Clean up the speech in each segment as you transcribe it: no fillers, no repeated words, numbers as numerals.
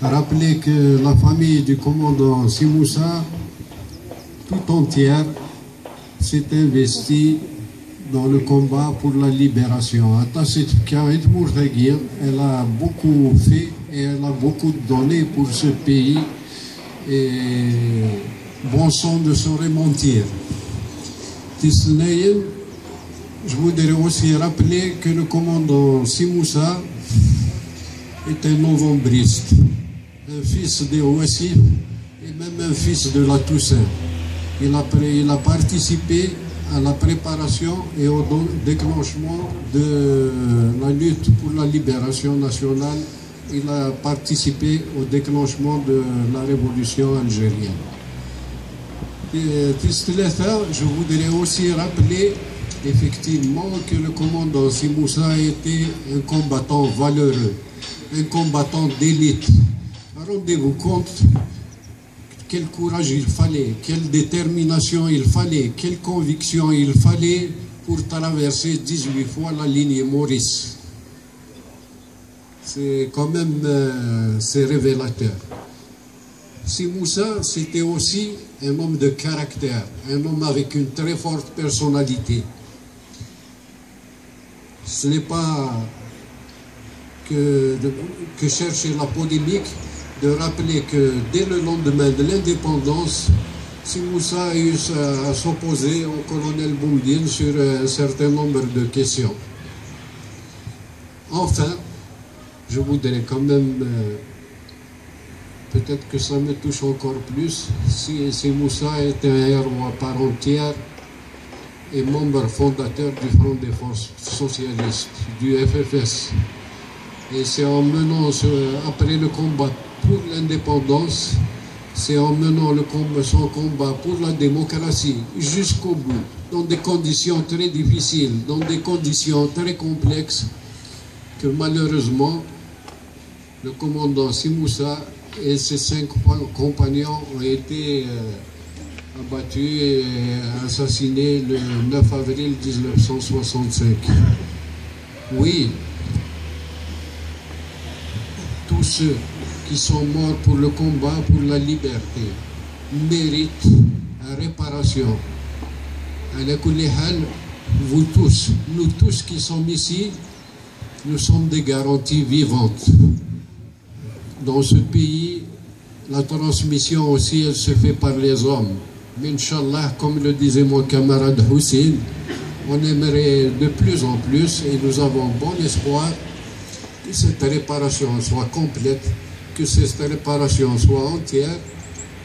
rappeler que la famille du commandant Si Moussa, tout entière, s'est investie dans le combat pour la libération. Elle a beaucoup fait et elle a beaucoup donné pour ce pays et bon sang ne saurait mentir. Je voudrais aussi rappeler que le commandant Si Moussa est un novembriste, un fils des Ouassif et même un fils de la Toussaint. Il a participé à la préparation et au déclenchement de la lutte pour la libération nationale. Il a participé au déclenchement de la révolution algérienne. Je voudrais aussi rappeler effectivement que le commandant Si Moussa était un combattant valeureux, un combattant d'élite. Rendez-vous compte quel courage il fallait, quelle détermination il fallait, quelle conviction il fallait pour traverser 18 fois la ligne Maurice. C'est quand même c'est révélateur. Si Moussa, c'était aussi un homme de caractère, un homme avec une très forte personnalité. Ce n'est pas que chercher la polémique, de rappeler que dès le lendemain de l'indépendance, Si Moussa a eu à s'opposer au colonel Boumediene sur un certain nombre de questions. Enfin, je voudrais quand même, peut-être que ça me touche encore plus, Si Moussa est un héros à part entière et membre fondateur du Front des Forces Socialistes, du FFS. Et c'est en menant, après le combat pour l'indépendance, c'est en menant son combat pour la démocratie jusqu'au bout, dans des conditions très difficiles, dans des conditions très complexes, que malheureusement, le commandant Si Moussa et ses 5 compagnons ont été abattus et assassinés le 9 avril 1965. Oui, tous ceux qui sont morts pour le combat pour la liberté méritent réparation. Vous tous, nous tous qui sommes ici, nous sommes des garanties vivantes. Dans ce pays, la transmission aussi, elle se fait par les hommes. Mais Inch'Allah, comme le disait mon camarade Hussein, on aimerait de plus en plus, et nous avons bon espoir, que cette réparation soit complète, que cette réparation soit entière,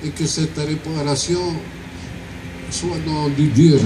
et que cette réparation soit dans du dur.